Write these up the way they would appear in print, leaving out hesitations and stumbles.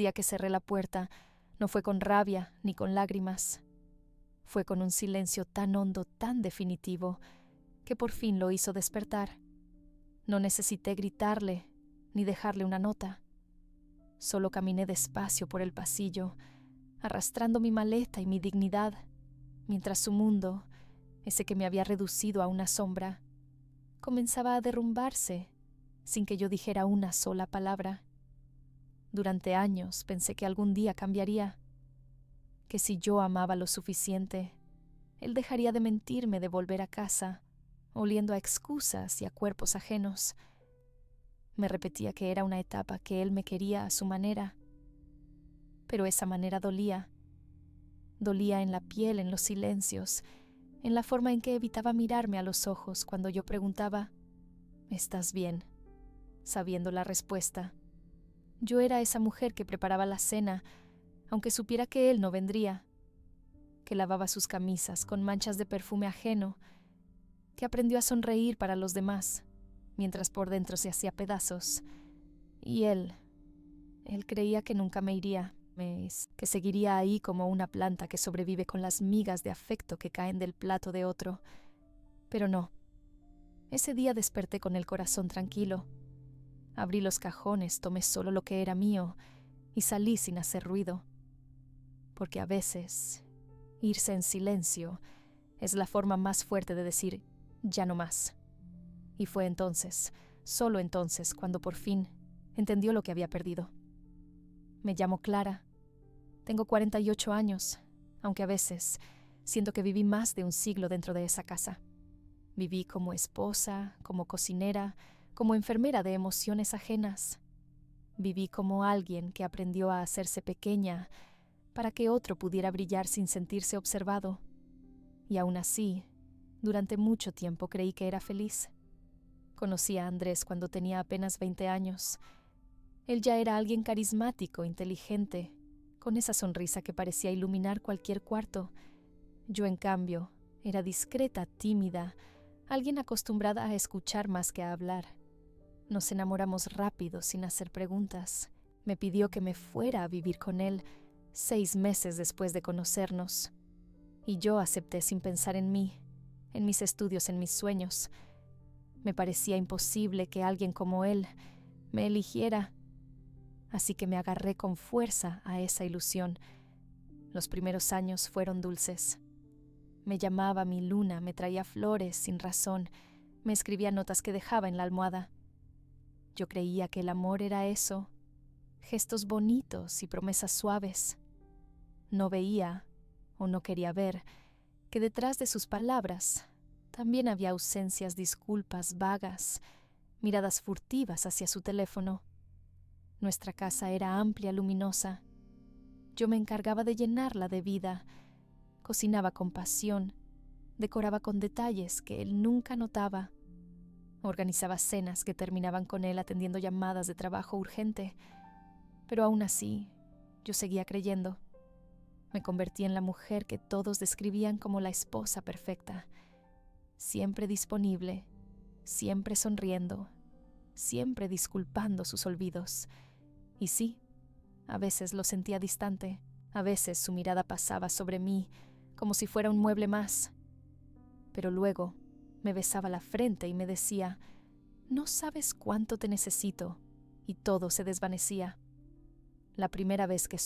día que cerré la puerta, no fue con rabia ni con lágrimas. Fue con un silencio tan hondo, tan definitivo, que por fin lo hizo despertar. No necesité gritarle ni dejarle una nota. Solo caminé despacio por el pasillo, arrastrando mi maleta y mi dignidad, mientras su mundo, ese que me había reducido a una sombra, comenzaba a derrumbarse sin que yo dijera una sola palabra. Durante años pensé que algún día cambiaría, que si yo amaba lo suficiente, él dejaría de mentirme de volver a casa, oliendo a excusas y a cuerpos ajenos. Me repetía que era una etapa que él me quería a su manera, pero esa manera dolía. Dolía en la piel, en los silencios, en la forma en que evitaba mirarme a los ojos cuando yo preguntaba, ¿estás bien?, sabiendo la respuesta. Yo era esa mujer que preparaba la cena, aunque supiera que él no vendría, que lavaba sus camisas con manchas de perfume ajeno, que aprendió a sonreír para los demás, mientras por dentro se hacía pedazos. Y él creía que nunca me iría, que seguiría ahí como una planta que sobrevive con las migas de afecto que caen del plato de otro. Pero no. Ese día desperté con el corazón tranquilo. Abrí los cajones, tomé solo lo que era mío y salí sin hacer ruido. Porque a veces, irse en silencio es la forma más fuerte de decir, ya no más. Y fue entonces, solo entonces, cuando por fin entendió lo que había perdido. Me llamo Clara. Tengo 48 años, aunque a veces siento que viví más de un siglo dentro de esa casa. Viví como esposa, como cocinera, como enfermera de emociones ajenas. Viví como alguien que aprendió a hacerse pequeña para que otro pudiera brillar sin sentirse observado. Y aún así, durante mucho tiempo creí que era feliz. Conocí a Andrés cuando tenía apenas 20 años. Él ya era alguien carismático, inteligente, con esa sonrisa que parecía iluminar cualquier cuarto. Yo, en cambio, era discreta, tímida, alguien acostumbrada a escuchar más que a hablar. Nos enamoramos rápido, sin hacer preguntas. Me pidió que me fuera a vivir con él 6 meses después de conocernos. Y yo acepté sin pensar en mí, en mis estudios, en mis sueños. Me parecía imposible que alguien como él me eligiera. Así que me agarré con fuerza a esa ilusión. Los primeros años fueron dulces. Me llamaba mi luna, me traía flores sin razón, me escribía notas que dejaba en la almohada. Yo creía que el amor era eso, gestos bonitos y promesas suaves. No veía, o no quería ver, que detrás de sus palabras también había ausencias, disculpas vagas, miradas furtivas hacia su teléfono. Nuestra casa era amplia, luminosa. Yo me encargaba de llenarla de vida. Cocinaba con pasión, decoraba con detalles que él nunca notaba. Organizaba cenas que terminaban con él atendiendo llamadas de trabajo urgente. Pero aún así, yo seguía creyendo. Me convertí en la mujer que todos describían como la esposa perfecta. Siempre disponible, siempre sonriendo, siempre disculpando sus olvidos. Y sí, a veces lo sentía distante, a veces su mirada pasaba sobre mí como si fuera un mueble más. Pero luego me besaba la frente y me decía, no sabes cuánto te necesito, y todo se desvanecía. La primera vez que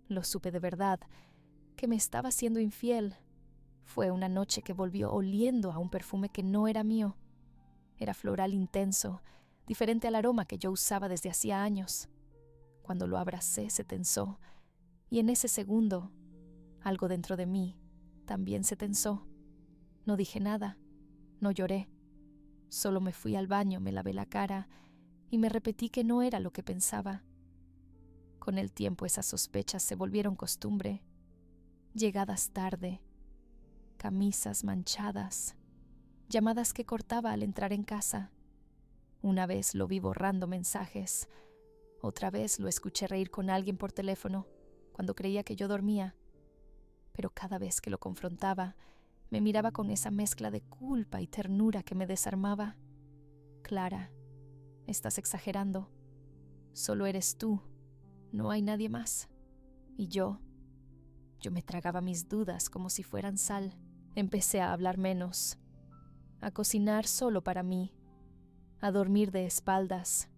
lo supe de verdad, que me estaba siendo infiel, fue una noche que volvió oliendo a un perfume que no era mío. Era floral intenso, diferente al aroma que yo usaba desde hacía años. Cuando lo abracé se tensó, y en ese segundo, algo dentro de mí también se tensó. No dije nada, no lloré. Solo me fui al baño, me lavé la cara y me repetí que no era lo que pensaba. Con el tiempo esas sospechas se volvieron costumbre. Llegadas tarde, camisas manchadas, llamadas que cortaba al entrar en casa. Una vez lo vi borrando mensajes. Otra vez lo escuché reír con alguien por teléfono cuando creía que yo dormía. Pero cada vez que lo confrontaba, me miraba con esa mezcla de culpa y ternura que me desarmaba. Clara, estás exagerando. Solo eres tú. No hay nadie más. Y yo me tragaba mis dudas como si fueran sal. Empecé a hablar menos, a cocinar solo para mí, a dormir de espaldas.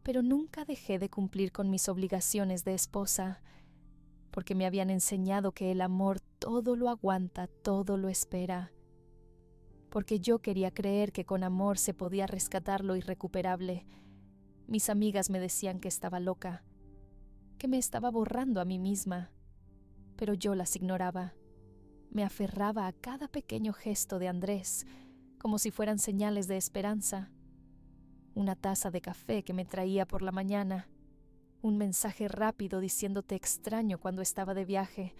Pero nunca dejé de cumplir con mis obligaciones de esposa, porque me habían enseñado que el amor todo lo aguanta, todo lo espera. Porque yo quería creer que con amor se podía rescatar lo irrecuperable. Mis amigas me decían que estaba loca, que me estaba borrando a mí misma, pero yo las ignoraba. Me aferraba a cada pequeño gesto de Andrés, como si fueran señales de esperanza. Una taza de café que me traía por la mañana, un mensaje rápido diciendo te extraño cuando estaba de viaje,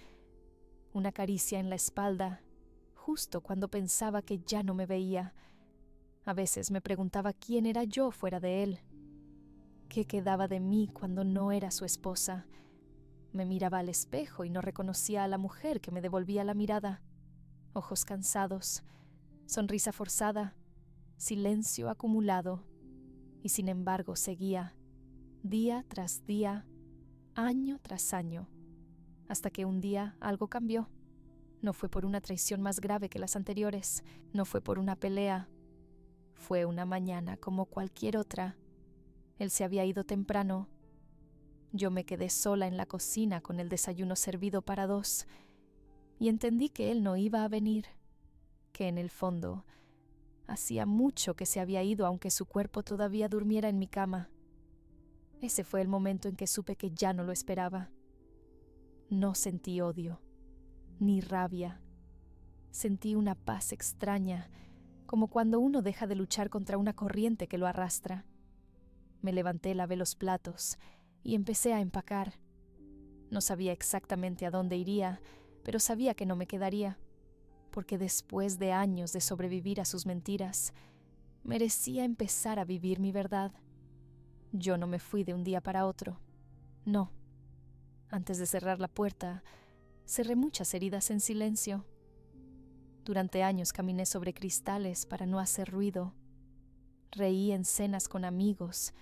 una caricia en la espalda, justo cuando pensaba que ya no me veía. A veces me preguntaba quién era yo fuera de él. ¿Qué quedaba de mí cuando no era su esposa? Me miraba al espejo y no reconocía a la mujer que me devolvía la mirada. Ojos cansados, sonrisa forzada, silencio acumulado. Y sin embargo seguía, día tras día, año tras año, hasta que un día algo cambió. No fue por una traición más grave que las anteriores, no fue por una pelea. Fue una mañana como cualquier otra. Él se había ido temprano. Yo me quedé sola en la cocina con el desayuno servido para dos, y entendí que él no iba a venir, que en el fondo hacía mucho que se había ido aunque su cuerpo todavía durmiera en mi cama. Ese fue el momento en que supe que ya no lo esperaba. No sentí odio, ni rabia. Sentí una paz extraña, como cuando uno deja de luchar contra una corriente que lo arrastra. Me levanté, lavé los platos y empecé a empacar. No sabía exactamente a dónde iría, pero sabía que no me quedaría, porque después de años de sobrevivir a sus mentiras, merecía empezar a vivir mi verdad. Yo no me fui de un día para otro. No. Antes de cerrar la puerta, cerré muchas heridas en silencio. Durante años caminé sobre cristales para no hacer ruido. Reí en cenas con amigos,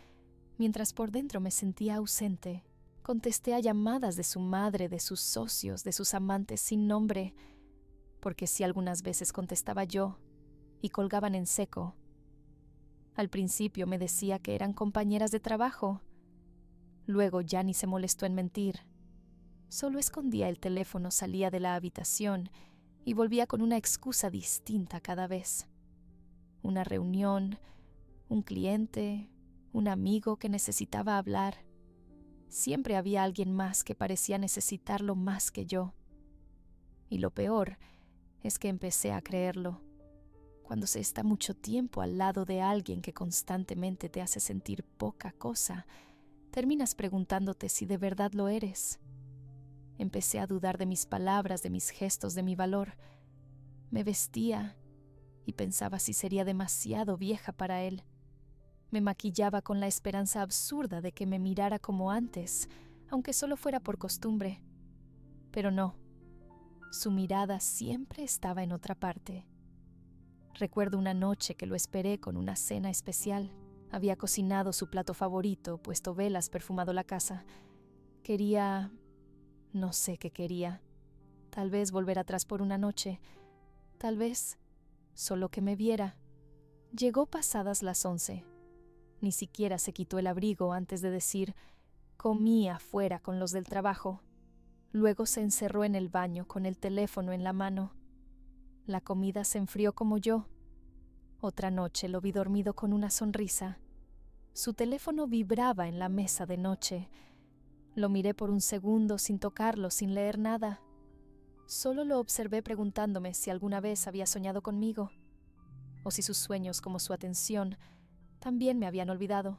mientras por dentro me sentía ausente. Contesté a llamadas de su madre, de sus socios, de sus amantes sin nombre, porque sí algunas veces contestaba yo, y colgaban en seco. Al principio me decía que eran compañeras de trabajo. Luego ya ni se molestó en mentir. Solo escondía el teléfono, salía de la habitación y volvía con una excusa distinta cada vez. Una reunión, un cliente, un amigo que necesitaba hablar. Siempre había alguien más que parecía necesitarlo más que yo. Y lo peor es que empecé a creerlo. Cuando se está mucho tiempo al lado de alguien que constantemente te hace sentir poca cosa, terminas preguntándote si de verdad lo eres. Empecé a dudar de mis palabras, de mis gestos, de mi valor. Me vestía y pensaba si sería demasiado vieja para él. Me maquillaba con la esperanza absurda de que me mirara como antes, aunque solo fuera por costumbre. Pero no, su mirada siempre estaba en otra parte. Recuerdo una noche que lo esperé con una cena especial. Había cocinado su plato favorito, puesto velas, perfumado la casa. No sé qué quería. Tal vez volver atrás por una noche. Tal vez solo que me viera. Llegó pasadas las 11. Ni siquiera se quitó el abrigo antes de decir, comí afuera con los del trabajo. Luego se encerró en el baño con el teléfono en la mano. La comida se enfrió como yo. Otra noche lo vi dormido con una sonrisa. Su teléfono vibraba en la mesa de noche. Lo miré por un segundo sin tocarlo, sin leer nada. Solo lo observé preguntándome si alguna vez había soñado conmigo, o si sus sueños, como su atención, también me habían olvidado.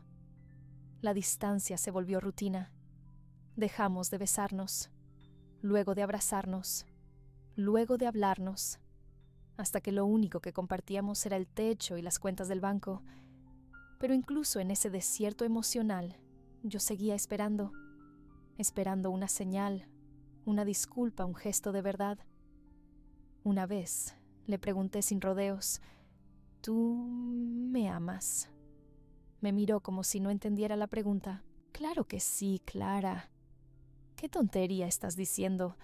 La distancia se volvió rutina. Dejamos de besarnos, luego de abrazarnos, luego de hablarnos, hasta que lo único que compartíamos era el techo y las cuentas del banco. Pero incluso en ese desierto emocional, yo seguía esperando una señal, una disculpa, un gesto de verdad. Una vez le pregunté sin rodeos, ¿tú me amas? Me miró como si no entendiera la pregunta. Claro que sí, Clara. «¿Qué tontería estás diciendo?»,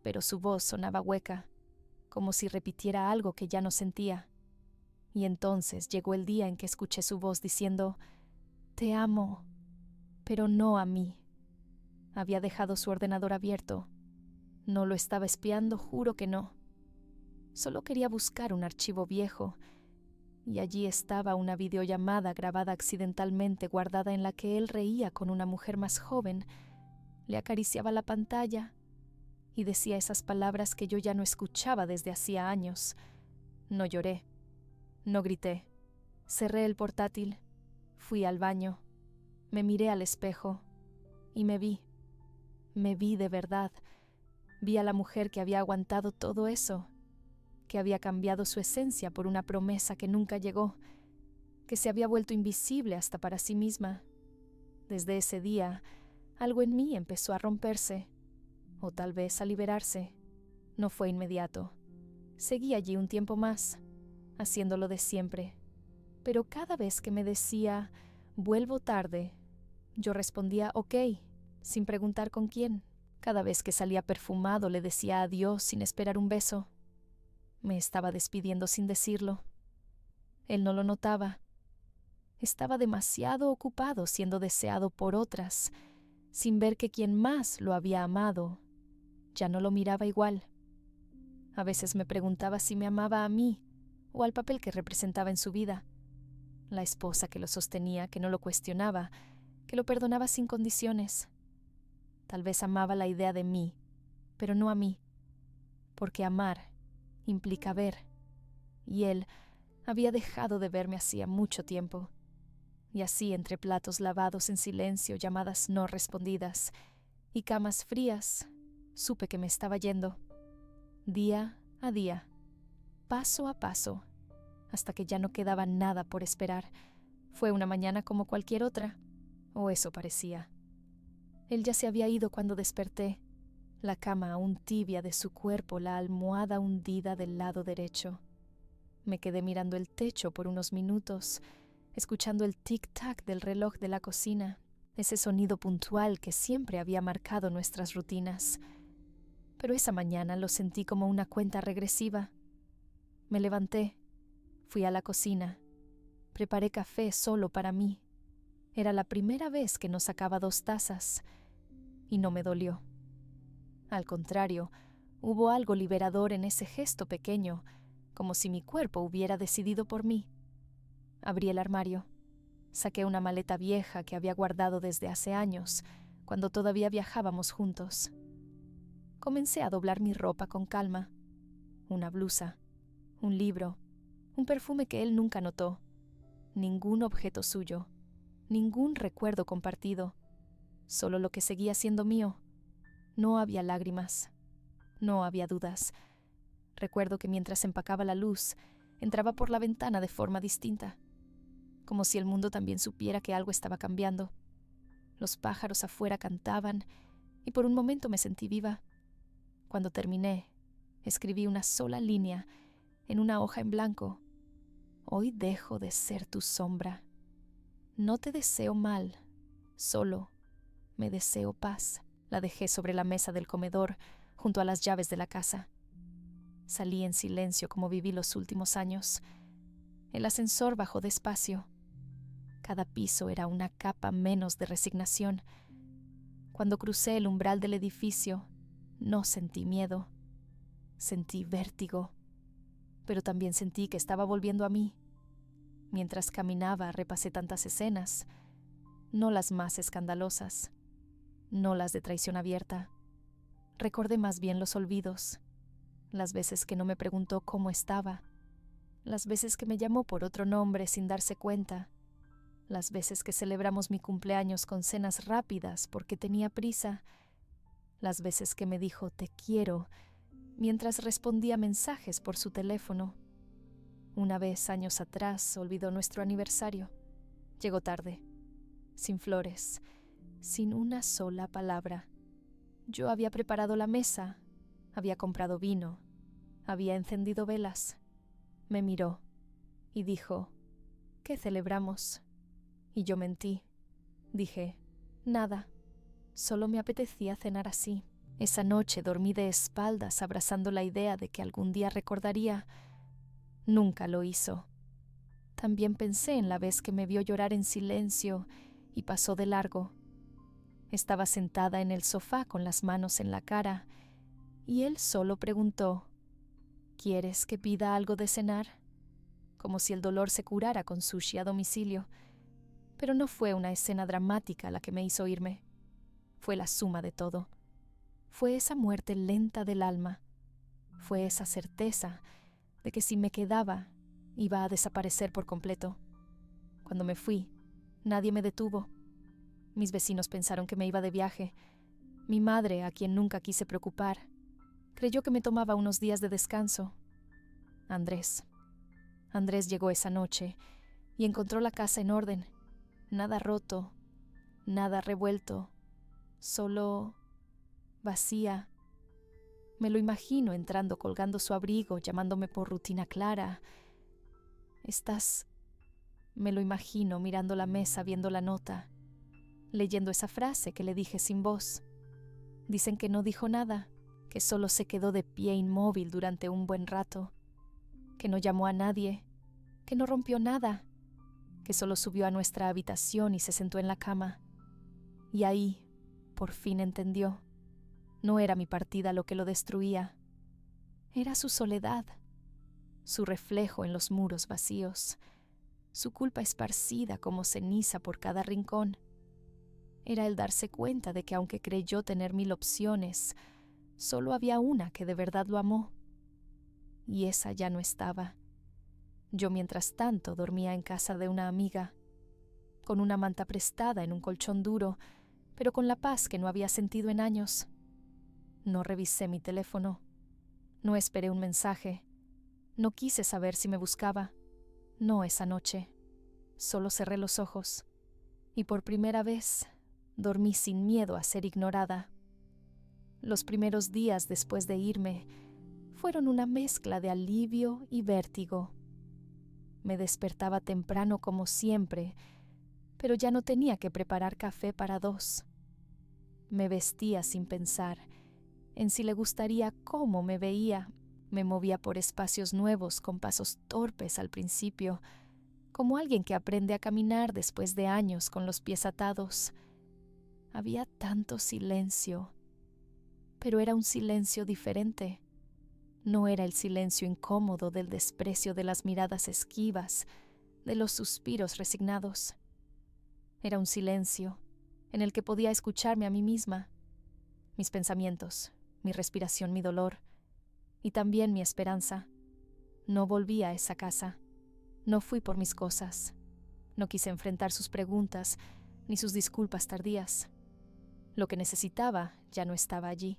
pero su voz sonaba hueca, como si repitiera algo que ya no sentía. Y entonces llegó el día en que escuché su voz diciendo: «Te amo, pero no a mí». Había dejado su ordenador abierto. No lo estaba espiando, juro que no. Solo quería buscar un archivo viejo, y allí estaba una videollamada grabada accidentalmente guardada en la que él reía con una mujer más joven, le acariciaba la pantalla y decía esas palabras que yo ya no escuchaba desde hacía años. No lloré, no grité. Cerré el portátil, fui al baño, me miré al espejo y me vi. Me vi de verdad. Vi a la mujer que había aguantado todo eso, que había cambiado su esencia por una promesa que nunca llegó, que se había vuelto invisible hasta para sí misma. Desde ese día, algo en mí empezó a romperse, o tal vez a liberarse. No fue inmediato. Seguí allí un tiempo más, haciéndolo de siempre. Pero cada vez que me decía, «vuelvo tarde», yo respondía, «ok», sin preguntar con quién. Cada vez que salía perfumado le decía adiós sin esperar un beso. Me estaba despidiendo sin decirlo. Él no lo notaba. Estaba demasiado ocupado siendo deseado por otras, sin ver que quien más lo había amado ya no lo miraba igual. A veces me preguntaba si me amaba a mí o al papel que representaba en su vida. La esposa que lo sostenía, que no lo cuestionaba, que lo perdonaba sin condiciones. Tal vez amaba la idea de mí, pero no a mí, porque amar implica ver, y él había dejado de verme hacía mucho tiempo. Y así, entre platos lavados en silencio, llamadas no respondidas y camas frías, supe que me estaba yendo, día a día, paso a paso, hasta que ya no quedaba nada por esperar. Fue una mañana como cualquier otra, o eso parecía. Él ya se había ido cuando desperté, la cama aún tibia de su cuerpo, la almohada hundida del lado derecho. Me quedé mirando el techo por unos minutos, escuchando el tic-tac del reloj de la cocina, ese sonido puntual que siempre había marcado nuestras rutinas. Pero esa mañana lo sentí como una cuenta regresiva. Me levanté, fui a la cocina, preparé café solo para mí. Era la primera vez que no sacaba 2 tazas, y no me dolió. Al contrario, hubo algo liberador en ese gesto pequeño, como si mi cuerpo hubiera decidido por mí. Abrí el armario. Saqué una maleta vieja que había guardado desde hace años, cuando todavía viajábamos juntos. Comencé a doblar mi ropa con calma. Una blusa, un libro, un perfume que él nunca notó, ningún objeto suyo, ningún recuerdo compartido, solo lo que seguía siendo mío. No había lágrimas, no había dudas. Recuerdo que mientras empacaba la luz, entraba por la ventana de forma distinta, como si el mundo también supiera que algo estaba cambiando. Los pájaros afuera cantaban y por un momento me sentí viva. Cuando terminé, escribí una sola línea en una hoja en blanco. Hoy dejo de ser tu sombra. No te deseo mal, solo me deseo paz. La dejé sobre la mesa del comedor, junto a las llaves de la casa. Salí en silencio como viví los últimos años. El ascensor bajó despacio. Cada piso era una capa menos de resignación. Cuando crucé el umbral del edificio, no sentí miedo. Sentí vértigo, pero también sentí que estaba volviendo a mí. Mientras caminaba, repasé tantas escenas, no las más escandalosas, no las de traición abierta. Recordé más bien los olvidos, las veces que no me preguntó cómo estaba, las veces que me llamó por otro nombre sin darse cuenta, las veces que celebramos mi cumpleaños con cenas rápidas porque tenía prisa, las veces que me dijo «te quiero» mientras respondía mensajes por su teléfono. Una vez, años atrás, olvidó nuestro aniversario. Llegó tarde, sin flores, sin una sola palabra. Yo había preparado la mesa, había comprado vino, había encendido velas. Me miró y dijo, «¿Qué celebramos?» Y yo mentí. Dije, «Nada, Solo me apetecía cenar así. Esa noche dormí de espaldas abrazando la idea de que algún día recordaría. Nunca lo hizo. También pensé en la vez que me vio llorar en silencio y pasó de largo. Estaba sentada en el sofá con las manos en la cara y él solo preguntó: ¿Quieres que pida algo de cenar? Como si el dolor se curara con sushi a domicilio. Pero no fue una escena dramática la que me hizo irme. Fue la suma de todo. Fue esa muerte lenta del alma. Fue esa certeza de que si me quedaba, iba a desaparecer por completo. Cuando me fui, nadie me detuvo. Mis vecinos pensaron que me iba de viaje. Mi madre, a quien nunca quise preocupar, creyó que me tomaba unos días de descanso. Andrés llegó esa noche y encontró la casa en orden. Nada roto, nada revuelto, solo vacía. Me lo imagino entrando colgando su abrigo, llamándome por rutina Clara. Me lo imagino mirando la mesa, viendo la nota, leyendo esa frase que le dije sin voz. Dicen que no dijo nada, que solo se quedó de pie inmóvil durante un buen rato, que no llamó a nadie, que no rompió nada, que solo subió a nuestra habitación y se sentó en la cama. Y ahí, por fin entendió. No era mi partida lo que lo destruía. Era su soledad, su reflejo en los muros vacíos, su culpa esparcida como ceniza por cada rincón. Era el darse cuenta de que aunque creyó tener 1000 opciones, solo había una que de verdad lo amó. Y esa ya no estaba. Yo, mientras tanto, dormía en casa de una amiga, con una manta prestada en un colchón duro, pero con la paz que no había sentido en años. No revisé mi teléfono. No esperé un mensaje. No quise saber si me buscaba. No esa noche. Solo cerré los ojos. Y por primera vez, dormí sin miedo a ser ignorada. Los primeros días después de irme fueron una mezcla de alivio y vértigo. Me despertaba temprano como siempre, pero ya no tenía que preparar café para 2. Me vestía sin pensar en si le gustaría cómo me veía. Me movía por espacios nuevos con pasos torpes al principio, como alguien que aprende a caminar después de años con los pies atados. Había tanto silencio, pero era un silencio diferente. No era el silencio incómodo del desprecio de las miradas esquivas, de los suspiros resignados. Era un silencio en el que podía escucharme a mí misma, mis pensamientos, mi respiración, mi dolor, y también mi esperanza. No volví a esa casa. No fui por mis cosas. No quise enfrentar sus preguntas ni sus disculpas tardías. Lo que necesitaba ya no estaba allí.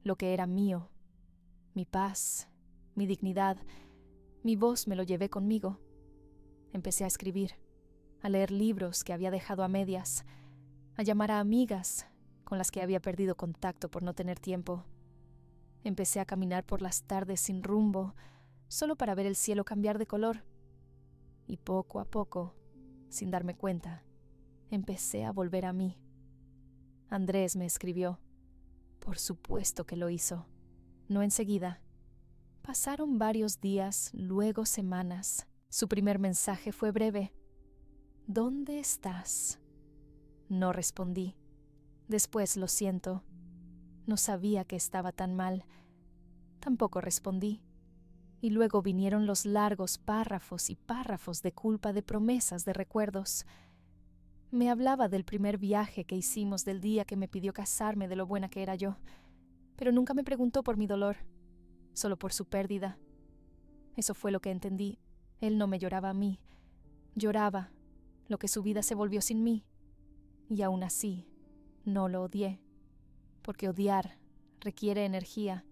Lo que era mío, mi paz, mi dignidad, mi voz, me lo llevé conmigo. Empecé a escribir, a leer libros que había dejado a medias, a llamar a amigas con las que había perdido contacto por no tener tiempo. Empecé a caminar por las tardes sin rumbo, solo para ver el cielo cambiar de color. Y poco a poco, sin darme cuenta, empecé a volver a mí. Andrés me escribió. Por supuesto que lo hizo. No enseguida. Pasaron varios días, luego semanas. Su primer mensaje fue breve. ¿Dónde estás? No respondí. Después, lo siento. No sabía que estaba tan mal. Tampoco respondí. Y luego vinieron los largos párrafos y párrafos de culpa, de promesas, de recuerdos. Me hablaba del primer viaje que hicimos, del día que me pidió casarme, de lo buena que era yo. Pero nunca me preguntó por mi dolor, solo por su pérdida. Eso fue lo que entendí. Él no me lloraba a mí. Lloraba lo que su vida se volvió sin mí. Y aún así, no lo odié, porque odiar requiere energía.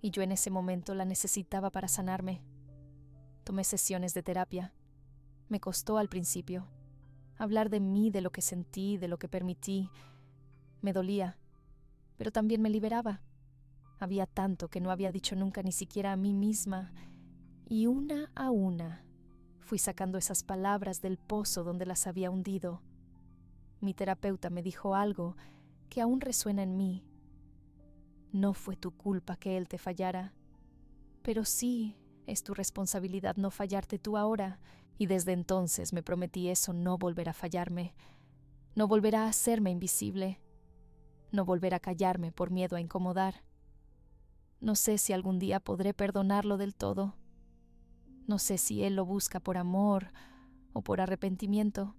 Y yo en ese momento la necesitaba para sanarme. Tomé sesiones de terapia. Me costó al principio. Hablar de mí, de lo que sentí, de lo que permití. Me dolía, pero también me liberaba. Había tanto que no había dicho nunca ni siquiera a mí misma. Y una a una fui sacando esas palabras del pozo donde las había hundido. Mi terapeuta me dijo algo que aún resuena en mí. No fue tu culpa que él te fallara, pero sí es tu responsabilidad no fallarte tú ahora, y desde entonces me prometí eso: no volver a fallarme, no volver a hacerme invisible, no volver a callarme por miedo a incomodar. No sé si algún día podré perdonarlo del todo. No sé si él lo busca por amor o por arrepentimiento.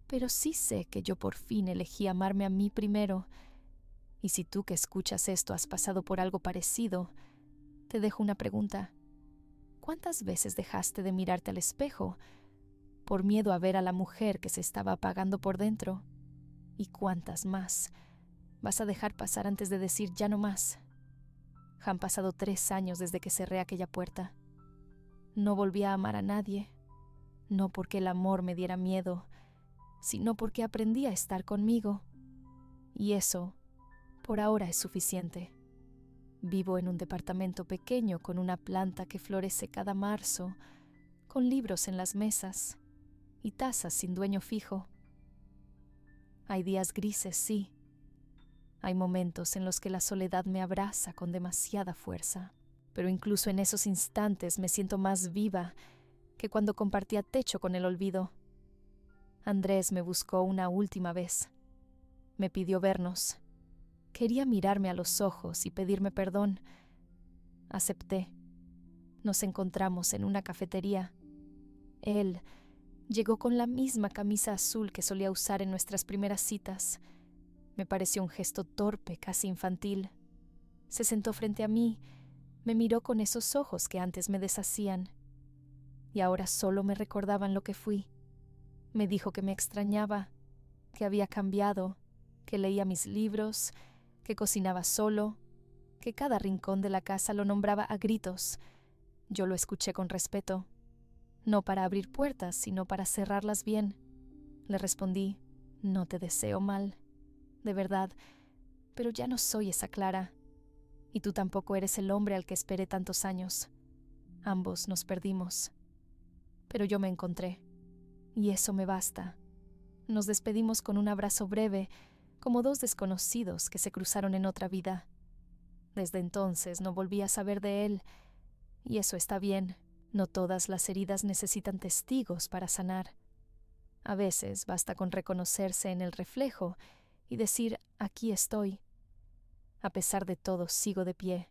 Pero sí sé que yo por fin elegí amarme a mí primero. Y si tú que escuchas esto has pasado por algo parecido, te dejo una pregunta. ¿Cuántas veces dejaste de mirarte al espejo por miedo a ver a la mujer que se estaba apagando por dentro? ¿Y cuántas más vas a dejar pasar antes de decir ya no más? Han pasado 3 años desde que cerré aquella puerta. No volví a amar a nadie, no porque el amor me diera miedo, sino porque aprendí a estar conmigo. Y eso, por ahora, es suficiente. Vivo en un departamento pequeño con una planta que florece cada marzo, con libros en las mesas y tazas sin dueño fijo. Hay días grises, sí. Hay momentos en los que la soledad me abraza con demasiada fuerza, pero incluso en esos instantes me siento más viva que cuando compartía techo con el olvido. Andrés me buscó una última vez. Me pidió vernos. Quería mirarme a los ojos y pedirme perdón. Acepté. Nos encontramos en una cafetería. Él llegó con la misma camisa azul que solía usar en nuestras primeras citas. Me pareció un gesto torpe, casi infantil. Se sentó frente a mí, me miró con esos ojos que antes me deshacían y ahora solo me recordaban lo que fui. Me dijo que me extrañaba, que había cambiado, que leía mis libros, que cocinaba solo, que cada rincón de la casa lo nombraba a gritos. Yo lo escuché con respeto, no para abrir puertas, sino para cerrarlas bien. Le respondí: no te deseo mal, de verdad, pero ya no soy esa Clara, y tú tampoco eres el hombre al que esperé tantos años. Ambos nos perdimos, pero yo me encontré, y eso me basta. Nos despedimos con un abrazo breve, como dos desconocidos que se cruzaron en otra vida. Desde entonces no volví a saber de él, y eso está bien. No todas las heridas necesitan testigos para sanar. A veces basta con reconocerse en el reflejo y decir: aquí estoy. A pesar de todo, sigo de pie,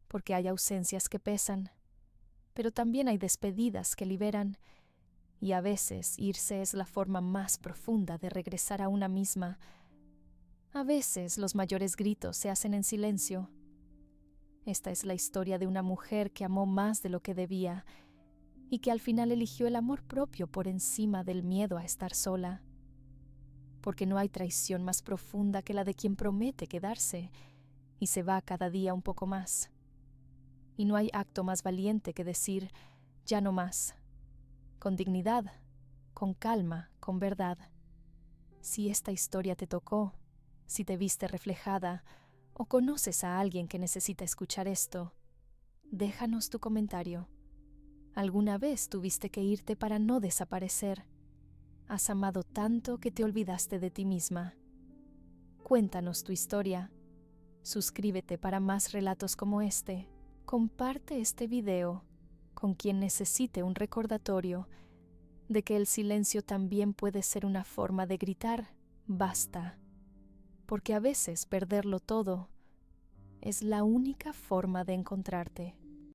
porque hay ausencias que pesan, pero también hay despedidas que liberan, y a veces irse es la forma más profunda de regresar a una misma. A veces los mayores gritos se hacen en silencio. Esta es la historia de una mujer que amó más de lo que debía y que al final eligió el amor propio por encima del miedo a estar sola. Porque no hay traición más profunda que la de quien promete quedarse y se va cada día un poco más. Y no hay acto más valiente que decir: ya no más, con dignidad, con calma, con verdad. Si esta historia te tocó, si te viste reflejada o conoces a alguien que necesita escuchar esto, déjanos tu comentario. ¿Alguna vez tuviste que irte para no desaparecer? ¿Has amado tanto que te olvidaste de ti misma? Cuéntanos tu historia. Suscríbete para más relatos como este. Comparte este video con quien necesite un recordatorio de que el silencio también puede ser una forma de gritar basta, porque a veces perderlo todo es la única forma de encontrarte.